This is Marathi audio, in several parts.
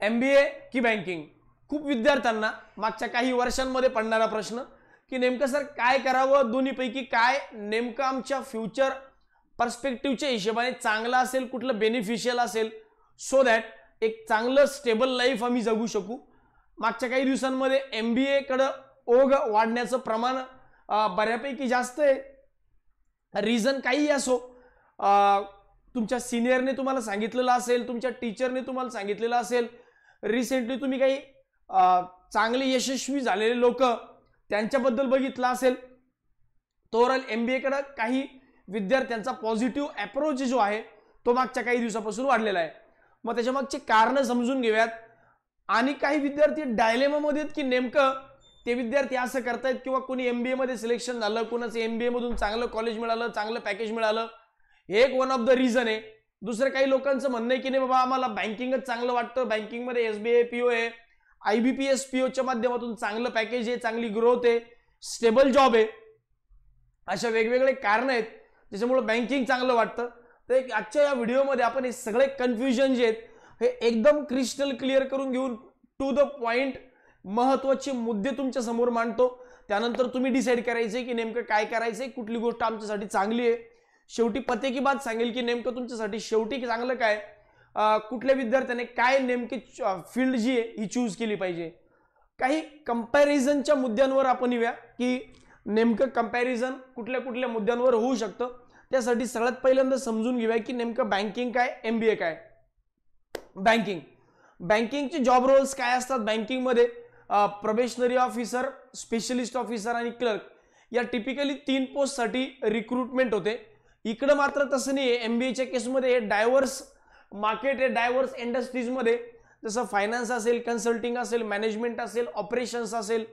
MBA की बँकिंग, खूप विद्यार्थ्यांना मागच्या काही वर्षांमध्ये पडणारा प्रश्न की नेमकं सर काय करावं, दोन्हीपैकी काय नेमकं आमच्या फ्युचर पर्स्पेक्टिव्हच्या हिशोबाने चांगलं असेल, कुठलं बेनिफिशियल असेल, सो दॅट एक चांगलं स्टेबल लाईफ आम्ही जगू शकू. मागच्या काही दिवसांमध्ये MBA कडं ओघ वाढण्याचं प्रमाण बऱ्यापैकी जास्त आहे. रिझन काही असो, तुमच्या सिनियरने तुम्हाला सांगितलेलं असेल, तुमच्या टीचरने तुम्हाला सांगितलेलं असेल, रिसेंटली तुम्ही काही चांगले यशस्वी झालेले लोक त्यांच्याबद्दल बघितलं असेल, तो ओव्हरऑल MBA कडे काही विद्यार्थ्यांचा पॉझिटिव्ह अप्रोच जो आहे तो मागच्या काही दिवसापासून वाढलेला आहे. मग त्याच्या मागची कारणं समजून घेऊयात. आणि काही विद्यार्थी डायलेमामध्ये आहेत की नेमकं ते विद्यार्थी असं करतायत किंवा कोणी MBA मध्ये सिलेक्शन झालं, कोणाचं MBA मधून चांगलं कॉलेज मिळालं, चांगलं पॅकेज मिळालं, हे एक वन ऑफ द रिझन आहे. दुसरं काही लोकांचं म्हणणं आहे की नाही बाबा आम्हाला बँकिंगच चांगलं वाटतं, बँकिंगमध्ये SBI PO आहे, IBPS POच्या माध्यमातून चांगलं पॅकेज आहे, चांगली ग्रोथ आहे, स्टेबल जॉब आहे. अशा वेगवेगळे कारण आहेत ज्याच्यामुळे बँकिंग चांगलं वाटतं. तर आजच्या या व्हिडिओमध्ये आपण हे सगळे कन्फ्युजन जे आहेत हे एकदम क्रिस्टल क्लिअर करून घेऊन टू द पॉइंट महत्त्वाचे मुद्दे तुमच्या समोर मांडतो. त्यानंतर तुम्ही डिसाईड करायचंय की नेमकं काय करायचंय, कुठली गोष्ट आमच्यासाठी चांगली आहे. शेवटी पते की बात सांगेल की नेमकं तुमच्यासाठी शेवटी चांगलं काय, कुठल्या विद्यार्थ्याने काय नेमकी फील्ड जी आहे ही चूज केली पाहिजे. काही कंपॅरिझनच्या मुद्द्यांवर आपण येऊया की नेमकं कंपॅरिझन कुठल्या कुठल्या मुद्द्यांवर होऊ शकतं. त्यासाठी सगळ्यात पहिल्यांदा समजून घेऊया की नेमकं बँकिंग काय, MBA काय. बँकिंगचे जॉब रोल्स काय असतात बँकिंगमध्ये, प्रोबेशनरी ऑफिसर, स्पेशलिस्ट ऑफिसर आणि क्लर्क या टिपिकली 3 पोस्टसाठी रिक्रुटमेंट होते. इकडं मात्र तसं नाही आहे. MBAच्या केसमध्ये डायव्हर्स मार्केट आहे, डायव्हर्स इंडस्ट्रीजमध्ये जसं फायनान्स असेल, कन्सल्टिंग असेल, मॅनेजमेंट असेल, ऑपरेशन्स असेल,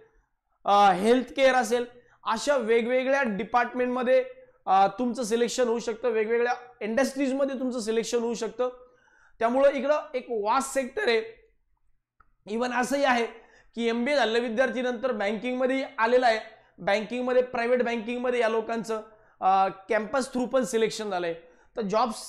हेल्थ केअर असेल, अशा वेगवेगळ्या डिपार्टमेंटमध्ये तुमचं सिलेक्शन होऊ शकतं, वेगवेगळ्या इंडस्ट्रीजमध्ये तुमचं सिलेक्शन होऊ शकतं. त्यामुळं इकडं एक वास्ट सेक्टर आहे. इव्हन असंही आहे की MBA झालेल्या विद्यार्थी नंतर बँकिंगमध्ये आलेला आहे. बँकिंगमध्ये, प्रायव्हेट बँकिंगमध्ये या लोकांचं कॅम्पस थ्रू पण सिलेक्शन झालंय. तर जॉब्स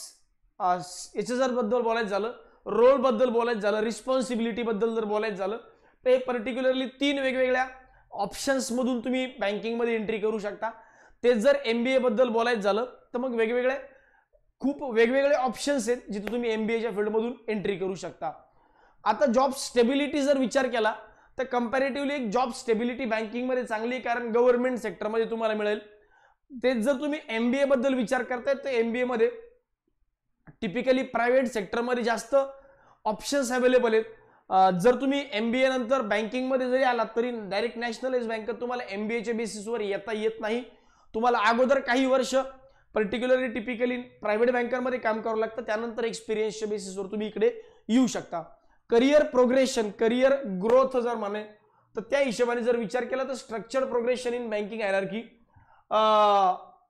याच्या जर बद्दल बोलायचं झालं, रोल बद्दल बोलायचं झालं, रिस्पॉन्सिबिलिटी बद्दल जर बोलायचं झालं तर हे पर्टिक्युलरली 3 वेगवेगळ्या ऑप्शन्स मधून तुम्ही बँकिंगमध्ये एंट्री करू शकता. ते जर MBA बद्दल बोलायचं झालं तर मग खूप वेगवेगळे ऑप्शन्स आहेत जिथे तुम्ही MBAच्या फील्डमधून एंट्री करू शकता. आता जॉब स्टेबिलिटी जर विचार केला तर कंपॅरेटिव्हली एक जॉब स्टेबिलिटी बँकिंगमध्ये चांगली आहे, कारण गव्हर्नमेंट सेक्टरमध्ये तुम्हाला मिळेल. तेच जर तुम्ही MBA बद्दल विचार करताय तर MBA मध्ये टिपिकली प्रायव्हेट सेक्टरमध्ये जास्त ऑप्शन्स अवेलेबल आहेत. जर तुम्ही MBA नंतर बँकिंगमध्ये जरी आलात तरी डायरेक्ट नॅशनलाइज बँकेत तुम्हाला MBAच्या बेसिसवर येता येत नाही. तुम्हाला अगोदर काही वर्ष पर्टिक्युलरली टिपिकली प्रायव्हेट बँकांमध्ये काम करावं लागतं, त्यानंतर एक्सपिरियन्सच्या बेसिसवर तुम्ही इकडे येऊ शकता. करिअर प्रोग्रेशन, करिअर ग्रोथ जर म्हणे तर त्या हिशोबाने जर विचार केला तर structured progression in banking hierarchy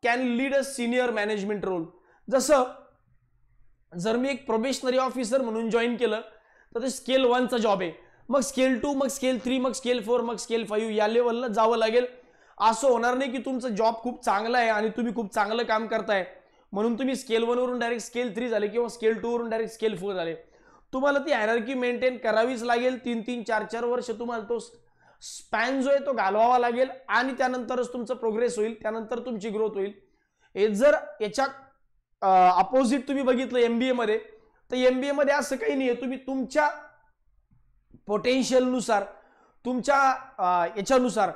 can lead a senior management role. जसं जर मी एक प्रोबेशनरी ऑफिसर म्हणून जॉईन केलं तर ते स्केल 1चा जॉब आहे, मग स्केल 2, मग स्केल 3, मग स्केल 4, मग स्केल 5 या लेवलला जावं लागेल. असं होणार नाही की तुमचं जॉब खूप चांगला आहे आणि तुम्ही खूप चांगलं काम करताय म्हणून तुम्ही स्केल 1 वरून डायरेक्ट स्केल 3 झाले किंवा स्केल 2 वरून डायरेक्ट स्केल 4 झाले. तुम्हाला ती हायरार्की मेंटेन करावीच लागेल. 3-3, 4-4 वर्ष तुम्हाला तो स्पॅन जो आहे तो घालवावा लागेल आणि त्यानंतरच तुमचं प्रोग्रेस होईल, त्यानंतर तुमची ग्रोथ होईल. हे जर याच्या अपोजिट तुम्ही बघितलं MBA मध्ये तर MBA मध्ये असं काही नाही आहे. तुम्ही तुमच्या पोटेन्शियलनुसार, तुमच्या याच्यानुसार,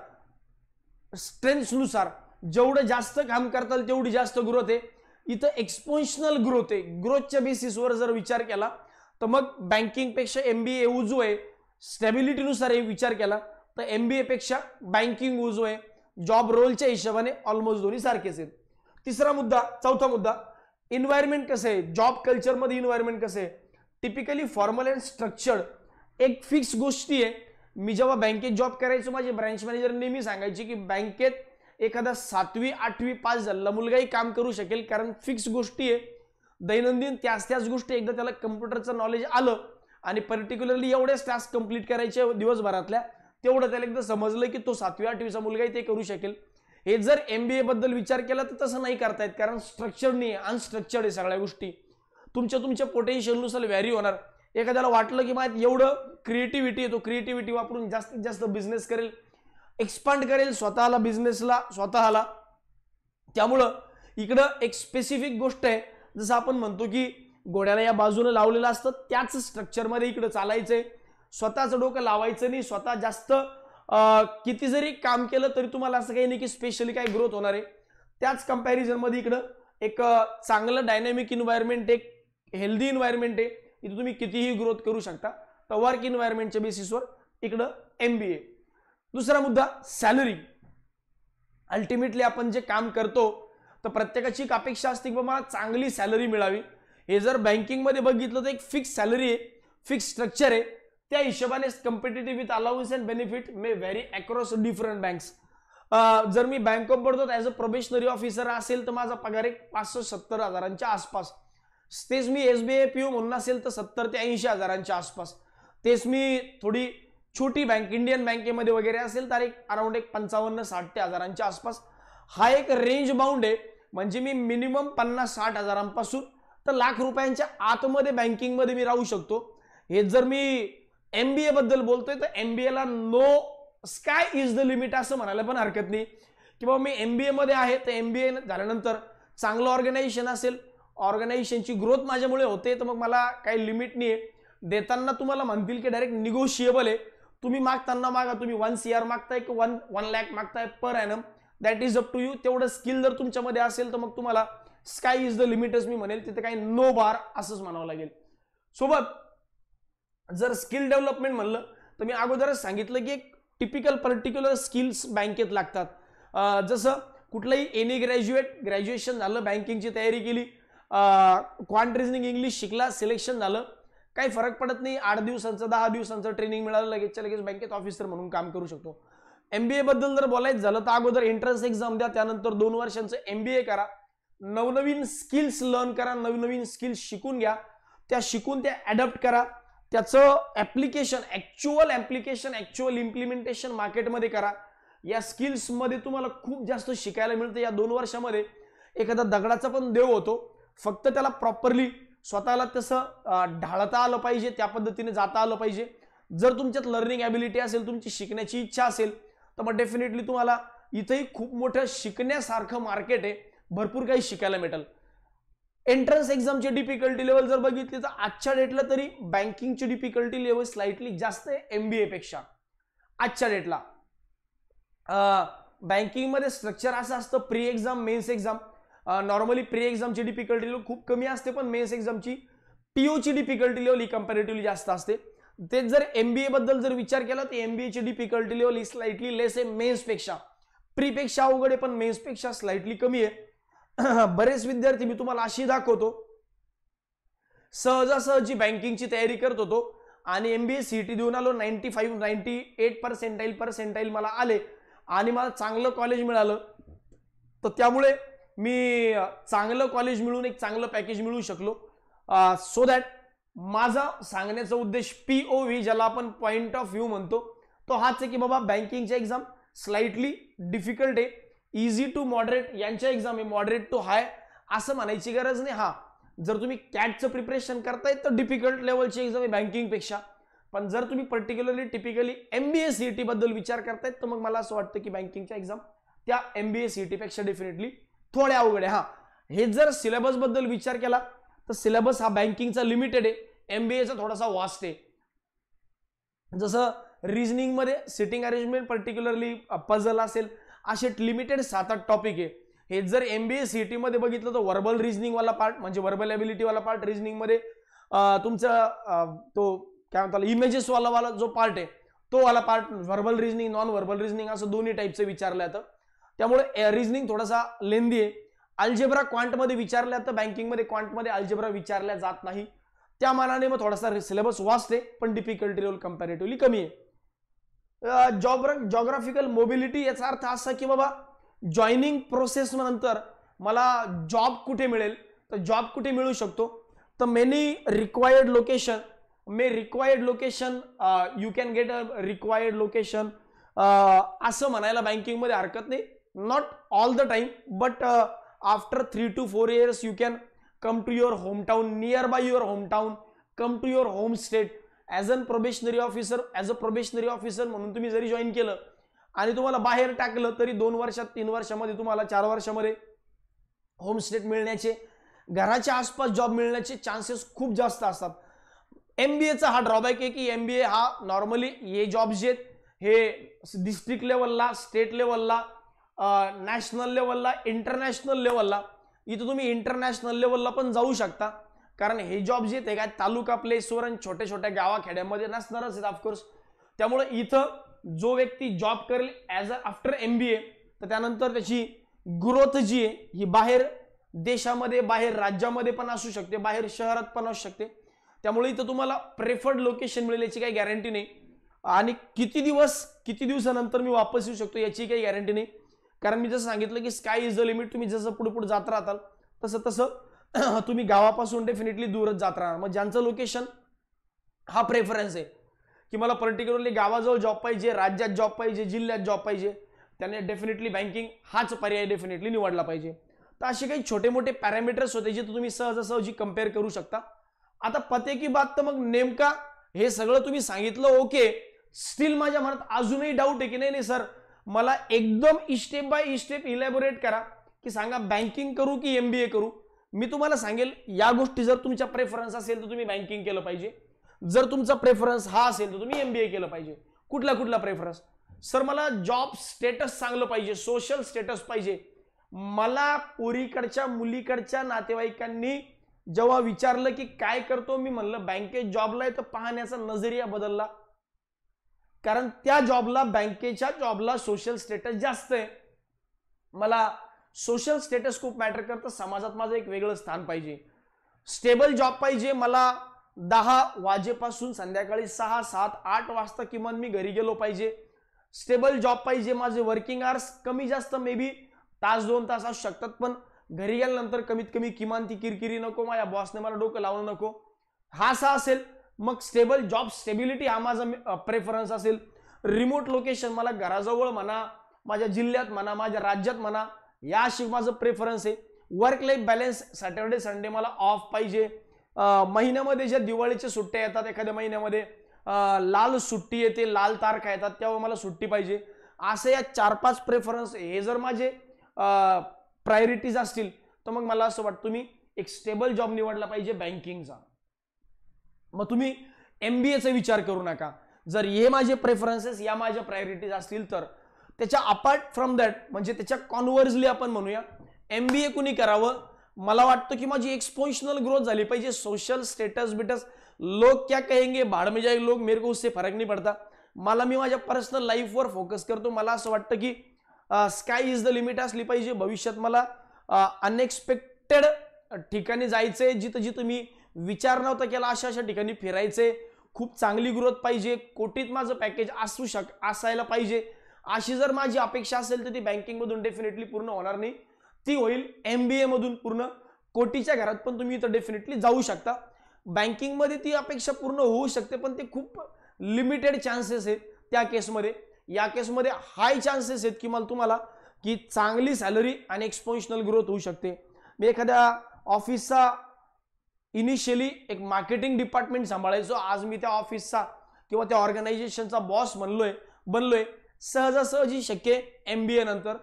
स्ट्रेंथनुसार जेवढं जास्त काम करताल तेवढी जास्त ग्रोथ आहे. इथं एक्सपोन्शनल ग्रोथ आहे. ग्रोथच्या बेसिसवर जर विचार केला तर मग बँकिंगपेक्षा MBA उजू आहे. स्टॅबिलिटीनुसार हे विचार केला तर MBA पेक्षा बँकिंग उजू आहे. जॉब रोलच्या हिशोबाने ऑलमोस्ट दोन्ही सारखेच आहेत. चौथा मुद्दा इन्व्हायरमेंट कसं आहे, जॉब कल्चरमध्ये इन्व्हायरमेंट कसं आहे. टिपिकली फॉर्मल अँड स्ट्रक्चर्ड एक फिक्स गोष्टी आहे. मी जेव्हा बँकेत जॉब करायचो माझे ब्रांच मॅनेजर नेहमी सांगायचे की बँकेत एखादा 7वी 8वी पास झालेला मुलगाही काम करू शकेल, कारण फिक्स गोष्टी आहे. दैनंदिन त्याच गोष्टी एकदा त्याला कम्प्युटरचं नॉलेज आलं आणि पर्टिक्युलरली एवढेच टास्क कंप्लीट करायचे दिवसभरातल्या, तेवढं त्याला एकदा समजलं की तो 7वी 8वीचा मुलगाही ते करू शकेल. हे जर MBA बद्दल विचार केला तर तसं नाही करतायत, कारण स्ट्रक्चर्ड नाही, अनस्ट्रक्चर्ड आहे सगळ्या गोष्टी. तुमच्या पोटेन्शियलनुसार व्हॅरी होणार. एखाद्याला वाटलं की माझ्यात एवढं क्रिएटिव्हिटी आहे, तो क्रिएटिव्हिटी वापरून जास्तीत जास्त बिझनेस करेल, एक्सपांड करेल स्वतःला, बिझनेसला, स्वतःला. त्यामुळं इकडं एक स्पेसिफिक गोष्ट आहे, जसं आपण म्हणतो की घोड्याला या बाजूनं लावलेलं असतं त्याच स्ट्रक्चरमध्ये इकडं चालायचंय, स्वतःचं डोकं लावायचं नाही. स्वतः जास्त किती जरी काम केलं तरी तुम्हाला असं काही नाही की स्पेशली काही ग्रोथ होणार आहे. त्याच कंपॅरिझनमध्ये इकडं एक चांगलं डायनॅमिक इन्व्हायरमेंट, एक हेल्दी इन्व्हायरमेंट आहे, इथं तुम्ही कितीही ग्रोथ करू शकता. तर वर्क इन्व्हायरमेंटच्या बेसिसवर इकडं MBA. दुसरा मुद्दा सॅलरी. अल्टिमेटली आपण जे काम करतो तर प्रत्येकाची एक अपेक्षा असते की बाबा चांगली सॅलरी मिळावी. हे जर बँकिंगमध्ये बघितलं तर एक फिक्स सॅलरी आहे, फिक्स स्ट्रक्चर आहे. त्या हिशोबाने competitive with allowance and benefit may vary across different banks. जर मी bank of Baroda as a probationary officer असेल तर माझा पगार एक 570 हजारांच्या आसपास. तेच मी SBI PO म्हणून असेल तर 70 ते 80 हजारांच्या आसपास. तेच मी थोडी छोटी बँक इंडियन बँकेमध्ये वगैरे असेल तर एक अराउंड एक 55-60 ते हजारांच्या आसपास. हा एक रेंज बाउंड आहे. म्हणजे मी मिनिमम 50-60 हजारांपासून तर लाख रुपयांच्या आतमध्ये बँकिंगमध्ये मी राहू शकतो. हे जर मी MBA बद्दल बोलतोय तर MBA ला no sky is the limit असं म्हणायला पण हरकत नाही की बाबा मी MBA मध्ये आहे तर MBA झाल्यानंतर चांगलं ऑर्गनायझेशन असेल, ऑर्गनायझेशनची ग्रोथ माझ्यामुळे होते तर मग मला काही लिमिट नाही आहे. देताना तुम्हाला म्हणतील की डायरेक्ट निगोशिएबल आहे, तुम्ही मागताना मागा, तुम्ही 1 CR मागताय की 1 लाख मागताय per annum, that is up to you. तेवढं स्किल जर तुमच्यामध्ये असेल तर मग तुम्हाला स्काय इज द लिमिटच मी म्हणेल, तिथे काही नो बार असंच म्हणावं लागेल. सोबत जर स्किल डेव्हलपमेंट म्हणलं तर मी अगोदरच सांगितलं की एक टिपिकल पर्टिक्युलर स्किल्स बँकेत लागतात. जसं कुठलंही एनी ग्रॅज्युएशन झालं, बँकिंगची तयारी केली, क्वांट रिझनिंग इंग्लिश शिकला, सिलेक्शन झालं, काही फरक पडत नाही. 8 दिवसांचं 10 दिवसांचं ट्रेनिंग मिळालं, लगेचच्या लगेच बँकेत ऑफिसर म्हणून काम करू शकतो. MBA बद्दल जर बोलायचं झालं तर अगोदर एंट्रन्स एक्झाम द्या, त्यानंतर 2 वर्षांचं MBA करा, नवनवीन स्किल्स लर्न करा, नवनवीन स्किल्स शिकून घ्या, त्या शिकून त्या ॲडॉप्ट करा, त्याचं ॲप्लिकेशन, ॲक्च्युअल इम्प्लिमेंटेशन मार्केटमध्ये करा. या स्किल्समध्ये तुम्हाला खूप जास्त शिकायला मिळतं. या 2 वर्षामध्ये एखादा दगडाचा पण देव होतो, फक्त त्याला प्रॉपरली स्वतःला तसं ढाळता आलं पाहिजे, त्या पद्धतीने जाता आलं पाहिजे. जर तुमच्यात लर्निंग ॲबिलिटी असेल, तुमची शिकण्याची इच्छा असेल तर मग डेफिनेटली तुम्हाला इथेही खूप मोठं शिकण्यासारखं मार्केट आहे, भरपूर काही शिकायला मिळेल. एंट्रन्स एक्झामची डिफिकल्टी लेवल जर बघितली तर आजच्या डेटला तरी बँकिंगची डिफिकल्टी लेवल स्लाइटली जास्त आहे MBA पेक्षा आजच्या डेटला. बँकिंगमध्ये स्ट्रक्चर असं असतं, pre exam, mains exam. Normally pre एक्झामची डिफिकल्टी लेवल खूप कमी असते, पण मेन्स एक्झामची POची डिफिकल्टी लेवल ही कंपॅरेटिव्हली जास्त असते. तेच जर MBA बद्दल जर विचार केला तर MBAची डिफिकल्टी लेवल ही स्लाइटली लेस आहे मेन्सपेक्षा. प्रीपेक्षा अवघड आहे पण मेन्सपेक्षा स्लाइटली कमी आहे. बरेच विद्यार्थी मी तुम्हाला अशी दाखवतो, सहजासहजी बँकिंगची तयारी करत होतो आणि MBA CET देऊन आलो, 95-98 पर्सेंटाईल मला आले आणि मला चांगलं कॉलेज मिळालं. तर त्यामुळे मी चांगलं कॉलेज मिळून एक चांगलं पॅकेज मिळवू शकलो. सो दॅट माझा सांगण्याचा उद्देश POV ज्याला आपण पॉइंट ऑफ व्ह्यू म्हणतो तो हाच आहे की बाबा बँकिंगच्या एक्झाम स्लाइटली डिफिकल्ट आहे, इझी टू मॉडरेट यांच्या एक्झाम आहे, मॉडरेट टू हाय असं म्हणायची गरज नाही. हा, जर तुम्ही कॅटचं प्रिपरेशन करताय तर डिफिकल्ट लेवलची एक्झाम आहे बँकिंगपेक्षा. पण जर तुम्ही पर्टिक्युलरली टिपिकली MBA CET बद्दल विचार करताय तर मग मला असं वाटतं की बँकिंगच्या एक्झाम त्या MBA CET पेक्षा डेफिनेटली थोड्या अवघड आहे. हा, हे जर सिलेबस बद्दल विचार केला तर सिलेबस हा बँकिंगचा लिमिटेड आहे, MBAचा थोडासा वास्ट आहे. जसं रिझनिंग मध्ये सिटिंग अरेंजमेंट, पर्टिक्युलरली पझल असेल, असे लिमिटेड 7-8 टॉपिक आहे. हे जर MBA CET मध्ये बघितलं तर वर्बल रिझनिंग वाला पार्ट म्हणजे वर्बल एबिलिटी वाला पार्ट रिझनिंग मध्ये तुमचा तो काय म्हणतात इमेजेस वाला जो पार्ट आहे तो वाला part, verbal reasoning, non verbal reasoning असं दोन्ही टाईपचं विचारलं जातं. त्यामुळे रिझनिंग थोडासा लेंदी आहे. अल्जेब्रा क्वांटमध्ये विचारल्या तर बँकिंगमध्ये क्वांटमध्ये अल्जेब्रा विचारल्या जात नाही, त्या मानाने मग थोडासा सिलेबस वास्ट आहे पण डिफिकल्टी लेवल कंपॅरेटिव्हली कमी आहे. जॉग्राफिकल मोबिलिटी याचा अर्थ असा की बाबा जॉईनिंग प्रोसेस नंतर मला जॉब कुठे मिळेल, तर जॉब कुठे मिळू शकतो, तर many required location you can get a required location असं म्हणायला बँकिंगमध्ये हरकत नाही. Not all the time but after 3 to 4 years you can come to your hometown, nearby your hometown, come to your home state as a probationary officer म्हणून तुम्ही जरी जॉईन केलं आणि तुम्हाला बाहेर टाकलं तरी 2 वर्षात 3 वर्षामध्ये तुम्हाला 4 वर्षामध्ये होम स्टेट मिळण्याचे, घराच्या आसपास जॉब मिळण्याचे चान्सेस खूप जास्त असतात. MBAचा हा ड्रॉबॅक आहे की MBA हा नॉर्मली हे जॉब जे आहेत हे डिस्ट्रिक्ट लेवलला, स्टेट लेवलला, नॅशनल लेवलला, इंटरनॅशनल लेवलला, इथं तुम्ही इंटरनॅशनल लेवलला पण जाऊ शकता. कारण हे जॉब जे आहेत काय तालुका प्लेसवर आणि छोट्या छोट्या गावाखेड्यामध्ये नसणारच आहेत ऑफकोर्स. त्यामुळे इथं जो व्यक्ती जॉब करेल ॲज अ आफ्टर MBA तर त्यानंतर त्याची ग्रोथ जी आहे ही बाहेर देशामध्ये, बाहेर राज्यामध्ये पण असू शकते, बाहेर शहरात पण असू शकते. त्यामुळे इथं तुम्हाला प्रेफर्ड लोकेशन मिळेल याची काही गॅरंटी नाही. आणि किती दिवसानंतर मी वापस येऊ शकतो याची काही गॅरंटी नाही. कारण मी जसं सांगितलं की स्काय इज द लिमिट. तुम्ही जसं पुढे जात राहताल तसं तुम्ही गावापासून डेफिनेटली दूरच जात राहणार. मग ज्यांचं लोकेशन हा प्रेफरन्स आहे की मला पर्टिक्युलरली गावाजवळ जॉब पाहिजे, राज्यात जॉब पाहिजे, जिल्ह्यात जॉब पाहिजे, त्याने डेफिनेटली बँकिंग हाच पर्याय डेफिनेटली निवडला पाहिजे. तर असे काही छोटे मोठे पॅरामीटर्स होते जे तुम्ही सहजासहजी कम्पेअर करू शकता. आता पते की बात तर मग नेमका हे सगळं तुम्ही सांगितलं ओके, स्टील माझ्या मनात अजूनही डाऊट आहे की नाही सर मला एकदम स्टेप बाय स्टेप इलॅबोरेट करा की सांगा बँकिंग करू की MBA करू. मी तुम्हाला सांगेल या गोष्टी जर तुमच्या प्रेफरन्स असेल तर तुम्ही बँकिंग केलं पाहिजे. जर तुमचा प्रेफरन्स हा असेल तर तुम्ही MBA केलं पाहिजे. कुठला प्रेफरन्स? सर मला जॉब स्टेटस चांगलं पाहिजे, सोशल स्टेटस पाहिजे. मला पोरीकडच्या मुलीकडच्या नातेवाईकांनी जेव्हा विचारलं की काय करतो, मी म्हणलं बँकेत जॉबला आहे, तर पाहण्याचा नजरिया बदलला. कारण त्या जॉबला, बँकेच्या जॉबला सोशल स्टेटस जास्त आहे. मला सोशल स्टेटस खूप मॅटर करतं. समाजात माझं एक वेगळं स्थान पाहिजे. स्टेबल जॉब पाहिजे. मला 10 वाजेपासून संध्याकाळी 6, 7, 8 वाजता किमान मी घरी गेलो पाहिजे. स्टेबल जॉब पाहिजे. माझे वर्किंग आवर्स कमी जास्त मे बी तास 2 तास असू शकतात, पण घरी गेल्यानंतर कमीत कमी किमान ती किरकिरी नको, माझ्या बॉसने मला डोकं लावणं नको. हा असा असेल मग स्टेबल जॉब, स्टेबिलिटी हा माझा प्रेफरन्स असेल. रिमोट लोकेशन, मला घराजवळ म्हणा, माझ्या जिल्ह्यात म्हणा, माझ्या राज्यात म्हणा, या अशी माझं प्रेफरन्स आहे. Work life balance, Saturday Sunday मला ऑफ पाहिजे. महिन्यामध्ये ज्या दिवाळीच्या सुट्ट्या येतात, एखाद्या महिन्यामध्ये लाल सुट्टी येते, लाल तारखा येतात, तेव्हा मला सुट्टी पाहिजे. असे या 4-5 प्रेफरन्स हे जर माझे प्रायोरिटीज असतील तर मग मला असं वाटतं तुम्ही एक स्टेबल जॉब निवडला पाहिजे बँकिंगचा. मग तुम्ही MBAचा विचार करू नका. जर हे माझे प्रेफरन्सेस, या माझ्या प्रायोरिटीज असतील तर. त्याच्या अपार्ट फ्रॉम दॅट, म्हणजे त्याच्या कॉन्व्हर्सली आपण म्हणूया MBA कुणी करावं, मला वाटतं की माझी एक्सपोनेंशियल ग्रोथ झाली पाहिजे. सोशल स्टेटस बिटस लोग क्या कहेंगे, भाड़ में जाए लोग, मेरे को उससे फरक नहीं पड़ता. मी माझ्या पर्सनल लाईफवर फोकस करतो. मला असं वाटतं की स्काय इज द लिमिट असली पाहिजे. भविष्यात मला अनएक्सपेक्टेड ठिकाणी जायचंय, जिथं मी विचार नव्हता केला अशा ठिकाणी फिरायचंय. खूप चांगली ग्रोथ पाहिजे. कोटीत माझं पॅकेज असायला पाहिजे. अशी जर माझी अपेक्षा असेल तर ती बँकिंग मधून डेफिनेटली पूर्ण होणार नाही. ती होईल MBA मधून पूर्ण. कोटीच्या घरात पण तुम्ही इथं डेफिनेटली जाऊ शकता. बँकिंग मध्ये ती अपेक्षा पूर्ण होऊ शकते, पण ते खूप लिमिटेड चान्सेस आहेत त्या केसमध्ये. या केसमध्ये हाय चान्सेस आहेत की मला तुम्हाला की चांगली सॅलरी आणि एक्सपोनेंशियल ग्रोथ होऊ शकते. मी एखाद्या ऑफिसचा इनिशियली एक मार्केटिंग डिपार्टमेंट सांभाळायचो. आज मी त्या ऑफिसचा किंवा त्या ऑर्गनायझेशनचा बॉस बनलोय. सहजासहजी शक्य MBA नंतर.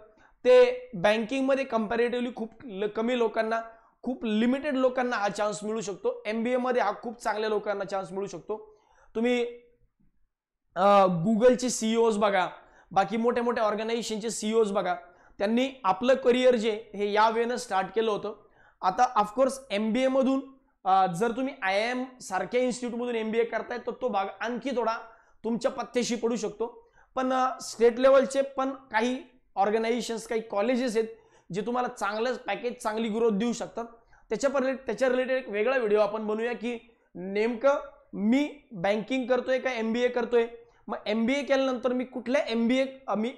ते बँकिंगमध्ये कंपॅरेटिव्हली खूप कमी लोकांना, खूप लिमिटेड लोकांना हा चान्स मिळू शकतो. MBA मध्ये हा खूप चांगल्या लोकांना चान्स मिळू शकतो. तुम्ही गुगलचे CEOज बघा, बाकी मोठ्या मोठ्या ऑर्गनायझेशनचे CEOज बघा, त्यांनी आपलं करिअर जे हे या वेळेनं स्टार्ट केलं होतं. आता ऑफकोर्स MBA मधून जर तुम्ही IIM सारख्या इन्स्टिट्यूटमधून MBA करताय तर तो भाग आणखी थोडा तुमच्या पत्त्याशी पडू शकतो. पण स्टेट लेवलचे पण काही ऑर्गनायझेशन्स, काही कॉलेजेस आहेत जे तुम्हाला चांगलं पॅकेज, चांगली ग्रोथ देऊ शकतात. त्याच्या रिलेटेड एक वेगळा व्हिडिओ आपण बनवूया की नेमकं मी बँकिंग करतोय का MBA करतोय. मग MBA केल्यानंतर मी कुठल्या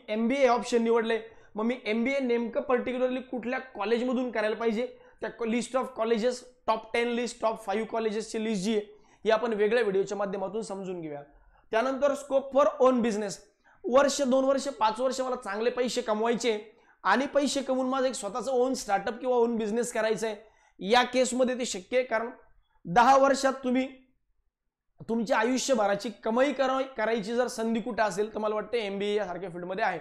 MBA ऑप्शन निवडले, मग मी MBA नेमकं पर्टिक्युलरली कुठल्या कॉलेजमधून करायला पाहिजे. त्या list of colleges, top 10 list, top 5 कॉलेजेसची लिस्ट जी आहे ही आपण वेगळ्या व्हिडिओच्या माध्यमातून समजून घेऊया. त्यानंतर स्कोप फॉर ओन बिझनेस. 1, 2 वर्ष, 5 वर्ष मला चांगले पैसे कमवायचे आणि पैसे कमवून माझं एक स्वतःचं ओन स्टार्टअप किंवा ओन बिझनेस करायचा आहे. या केसमध्ये ते शक्य आहे, कारण 10 वर्षात तुम्ही तुमच्या आयुष्यभराची कमाई करायची जर संधी कुठे असेल तर मला वाटतं MBA यासारख्या फील्डमध्ये आहे.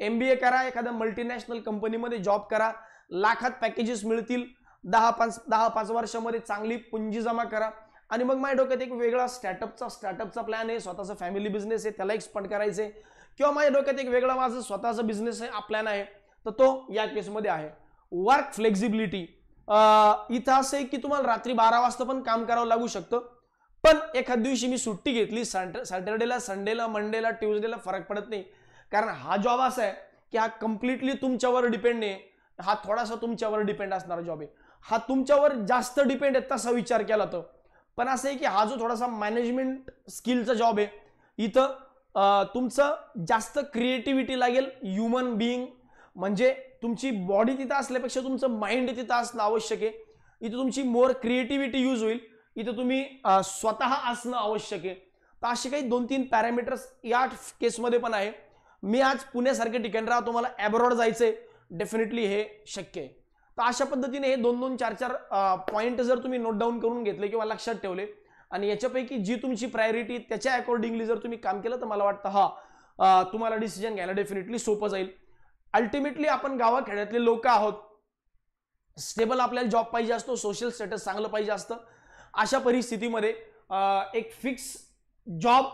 MBA करा, एखाद्या मल्टीनॅशनल कंपनीमध्ये जॉब करा, लाखात पॅकेजेस मिळतील, 10-5 वर्षामध्ये चांगली पुंजी जमा करा आणि मग माझ्या डोक्यात एक वेगळा स्टार्टअपचा प्लॅन आहे, स्वतःचा फॅमिली बिझनेस आहे, त्याला एक्सपांड करायचे, किंवा माझ्या डोक्यात एक वेगळा माझा स्वतःचा बिझनेस आहे प्लॅन आहे, तर तो या केसमध्ये आहे. वर्क फ्लेक्झिबिलिटी, इथं असं आहे की तुम्हाला रात्री 12 वाजता पण काम करावं लागू शकतं, पण एखाद दिवशी मी सुट्टी घेतली, सॅटर्डेला, संडेला, मंडेला, ट्यूजडेला फरक पडत नाही, कारण हा जॉब असा आहे की हा कम्प्लिटली तुमच्यावर डिपेंड नाही, हा थोडासा तुमच्यावर डिपेंड असणारा जॉब आहे, हा तुमच्यावर जास्त डिपेंड आहे तसा विचार केला तर. पण असं आहे की हा जो थोडासा मॅनेजमेंट स्किलचा जॉब आहे, इथं तुमचं जास्त क्रिएटिव्हिटी लागेल, ह्युमन बिईंग, म्हणजे तुमची बॉडी तिथं असल्यापेक्षा तुमचं माइंड तिथं असणं आवश्यक आहे. इथं तुमची मोर क्रिएटिव्हिटी यूज होईल, इथं तुम्ही स्वतः असणं आवश्यक आहे. तर असे काही 2-3 पॅरामीटर्स या केसमध्ये पण आहे. मी आज पुण्यासारख्या ठिकाणी राहतो, मला ॲब्रॉड जायचंय, डेफिनेटली हे शक्य आहे. तर अशा पद्धतीने हे 2-2, 4-4 पॉईंट जर तुम्ही नोट डाऊन करून घेतले किंवा लक्षात ठेवले आणि याच्यापैकी जी तुमची प्रायोरिटी त्याच्या अकॉर्डिंगली जर तुम्ही काम केलं तर मला वाटतं तुम्हाला डिसिजन घ्यायला डेफिनेटली सोपं जाईल. अल्टिमेटली आपण गावाखेड्यातले लोक आहोत, स्टेबल आपल्याला जॉब पाहिजे असतो, सोशल स्टेटस चांगलं पाहिजे असतं. अशा परिस्थितीमध्ये एक फिक्स जॉब,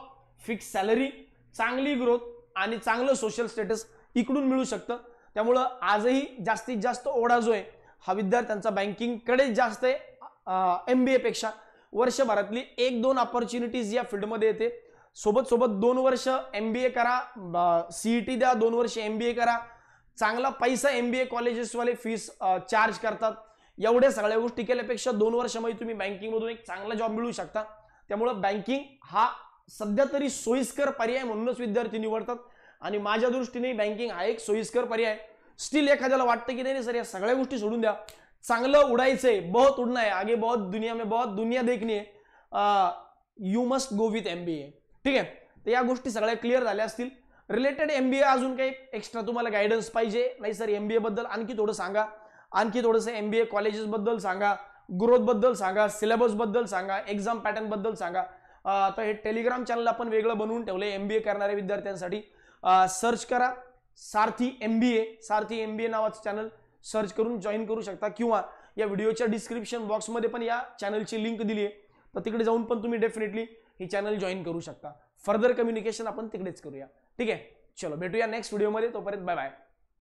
फिक्स सॅलरी, चांगली ग्रोथ आणि चांगलं सोशल स्टेटस इकडून मिळू शकतं. त्यामुळं आजही जास्तीत जास्त ओढा जो आहे हा विद्यार्थ्यांचा बँकिंगकडे जास्त आहे. MBA पेक्षा वर्षभरातली 1-2 अपॉर्च्युनिटीज या फील्डमध्ये येते. सोबत 2 वर्ष MBA करा, CET द्या, 2 वर्ष MBA करा, चांगला पैसा MBA कॉलेजेसवाले फीस चार्ज करतात. एवढ्या सगळ्या गोष्टी केल्यापेक्षा 2 वर्षामध्ये तुम्ही बँकिंगमधून एक चांगला जॉब मिळवू शकता. त्यामुळं बँकिंग हा सध्या तरी सोयीस्कर पर्याय म्हणूनच विद्यार्थी निवडतात आणि माझ्या दृष्टीने बँकिंग हा एक सोयीस्कर पर्याय. स्टील एखाद्याला वाटतं की नाही सर या सगळ्या गोष्टी सोडून द्या, चांगलं उडायचंय, बहुत उडना है, आगे बहुत दुनिया में बहुत दुनिया देखनी है, you must go with MBA. ठीक आहे, तर या गोष्टी सगळ्या क्लिअर झाल्या असतील. रिलेटेड MBA अजून काही एक्स्ट्रा तुम्हाला गायडन्स पाहिजे नाही सर MBA बद्दल आणखी थोडं सांगा, आणखी थोडंसं MBA कॉलेजेस बद्दल सांगा, ग्रोथ बद्दल सांगा, सिलेबस बद्दल सांगा, एक्झाम पॅटर्न बद्दल सांगा, तर हे टेलिग्राम चॅनल आपण वेगळं बनवून ठेवलंय MBA करणाऱ्या विद्यार्थ्यांसाठी. सर्च करा सारथी MBA नावाचं चॅनल सर्च करून जॉईन करू शकता, किंवा या व्हिडिओच्या डिस्क्रिप्शन बॉक्समध्ये पण या चॅनलची लिंक दिली आहे, तर तिकडे जाऊन पण तुम्ही डेफिनेटली ही चॅनल जॉईन करू शकता. फर्दर कम्युनिकेशन आपण तिकडेच करूया. ठीक आहे, चलो भेटूया नेक्स्ट व्हिडिओमध्ये, तोपर्यंत बाय बाय.